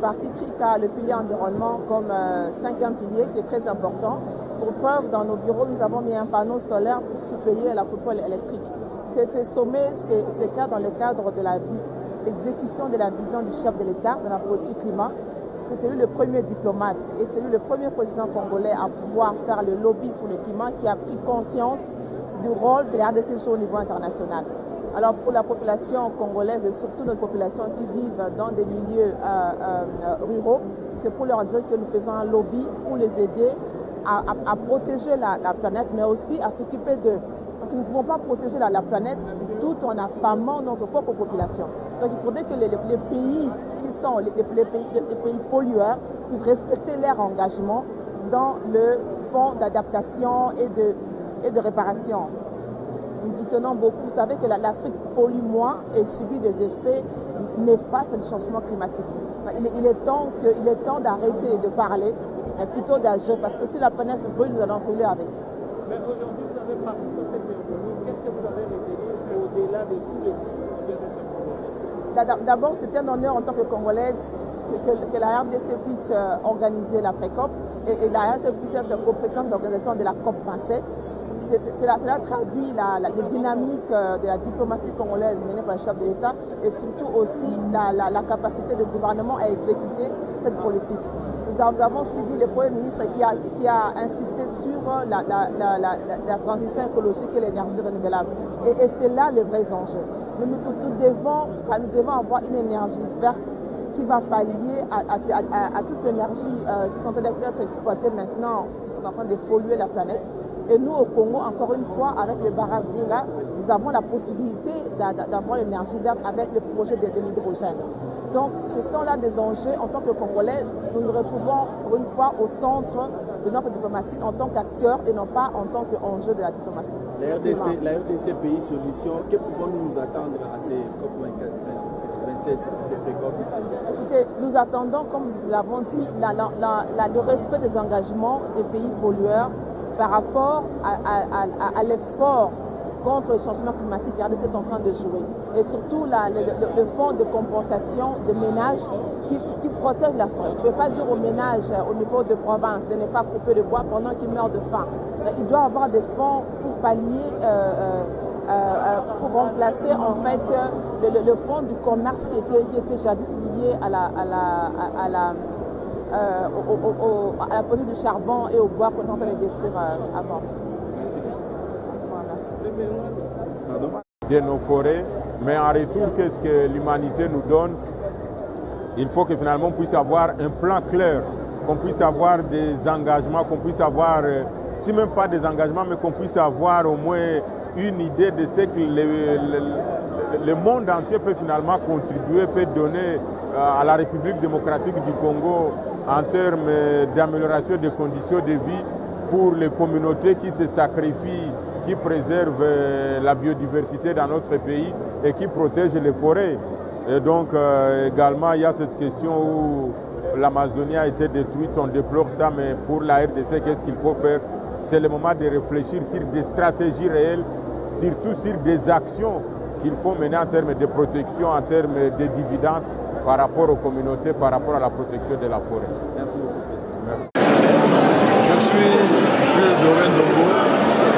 parti CRICA le pilier environnement comme cinquième pilier qui est très important. Pour preuve, dans nos bureaux, nous avons mis un panneau solaire pour suppléer la coupole électrique. Ces sommets, c'est cas dans le cadre de l'exécution de la vision du chef de l'État dans la politique climat. C'est lui le premier diplomate et c'est lui le premier président congolais à pouvoir faire le lobby sur le climat qui a pris conscience du rôle que la RDC joue au niveau international. Alors pour la population congolaise et surtout notre population qui vivent dans des milieux ruraux, c'est pour leur dire que nous faisons un lobby pour les aider à protéger la planète, mais aussi à s'occuper d'eux. Parce que nous ne pouvons pas protéger la planète tout en affamant notre propre population. Donc il faudrait que les pays qui sont les pays pollueurs puissent respecter leur engagement dans le fonds d'adaptation et de réparation. Nous y tenons beaucoup. Vous savez que l'Afrique pollue moins et subit des effets néfastes du changement climatique. Il est temps d'arrêter de parler, mais plutôt d'agir, parce que si la planète brûle, nous allons brûler avec. Mais aujourd'hui, vous avez participé à cette cérémonie. Qu'est-ce que vous avez retenu au-delà de tous les discours qui viennent d'être prononcés? D'abord, c'est un honneur en tant que Congolaise que la RDC puisse organiser la pré-COP et la RDC puisse être coprésidente de l'organisation de la COP 27. Cela traduit les dynamiques de la diplomatie congolaise menée par le chef de l'État et surtout aussi la capacité du gouvernement à exécuter cette politique. Nous avons suivi le Premier ministre qui a insisté sur la transition écologique et l'énergie renouvelable. Et c'est là les vrais enjeux. Nous devons avoir une énergie verte qui va pallier à toutes ces énergies qui sont en train d'être exploitées maintenant, qui sont en train de polluer la planète. Et nous, au Congo, encore une fois, avec le barrage d'Inga, nous avons la possibilité d'avoir l'énergie verte avec le projet de l'hydrogène. Donc, ce sont là des enjeux. En tant que Congolais, nous nous retrouvons pour une fois au centre de notre diplomatie en tant qu'acteur et non pas en tant qu'enjeu de la diplomatie. La RDC Pays Solutions, que pouvons-nous attendre à ces COP27, cette COP ici? Écoutez, nous attendons, comme nous l'avons dit, le respect des engagements des pays pollueurs par rapport à l'effort contre le changement climatique que la RDC est en train de jouer. Et surtout le fonds de compensation des ménages qui protège la forêt. On ne peut pas dire aux ménages au niveau de province de ne pas couper de bois pendant qu'ils meurent de faim. Il doit y avoir des fonds pour pallier, pour remplacer en fait le fonds du commerce qui était jadis lié à la production du charbon et au bois qu'on est en train de détruire avant. De nos forêts, mais en retour, qu'est-ce que l'humanité nous donne? Il faut que finalement on puisse avoir un plan clair, qu'on puisse avoir des engagements, qu'on puisse avoir, si même pas des engagements, mais qu'on puisse avoir au moins une idée de ce que le monde entier peut finalement contribuer, peut donner à la République démocratique du Congo en termes d'amélioration des conditions de vie pour les communautés qui se sacrifient, qui préservent la biodiversité dans notre pays et qui protègent les forêts. Et donc également il y a cette question où l'Amazonie a été détruite, on déplore ça, mais pour la RDC, qu'est-ce qu'il faut faire? C'est le moment de réfléchir sur des stratégies réelles, surtout sur des actions qu'il faut mener en termes de protection, en termes de dividendes par rapport aux communautés, par rapport à la protection de la forêt. Merci beaucoup. Merci. Je suis Jules Doré Ndongo,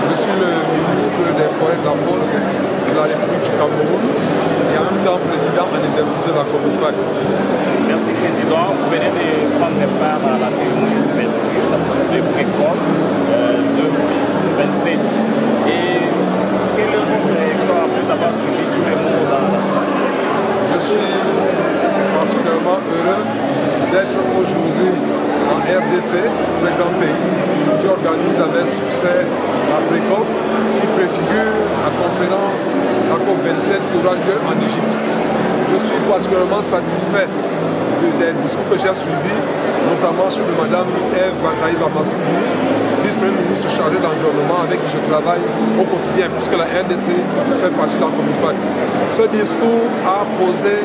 je suis le ministre des Forêts de la Faune de la République du Cameroun et en même temps président en exercice de la COMIFAC. Merci Président, vous venez de prendre part à la cérémonie d'ouverture de pré-COP 27. Et quelle est votre réaction après avoir suivi tous les mots dans la salle? Je suis particulièrement heureux d'être aujourd'hui en RDC, très grand pays, qui organise avec succès la pré-COP, qui préfigure la conférence, la COP 27 qui aura lieu en Égypte. Je suis particulièrement satisfait des discours que j'ai suivis, notamment celui de Mme Ève Bazaïba Massouli, vice-premier ministre chargé de l'environnement avec qui je travaille au quotidien, puisque la RDC fait partie de la COMIFAC. Ce discours a posé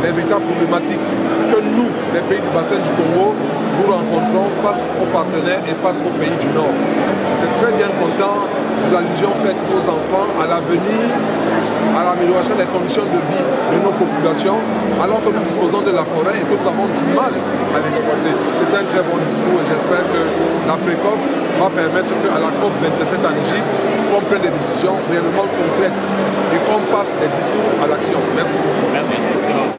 des véritables problématiques que nous, les pays du bassin du Congo, nous rencontrons face aux partenaires et face aux pays du Nord. J'étais très bien content de l'allusion faite aux enfants, à l'avenir, à l'amélioration des conditions de vie de nos populations, alors que nous disposons de la forêt et que nous avons du mal à l'exploiter. C'est un très bon discours et j'espère que la PRECOP va permettre qu'à la COP 27 en Égypte, qu'on prenne des décisions réellement concrètes et qu'on passe des discours à l'action. Merci beaucoup. Merci, excellent.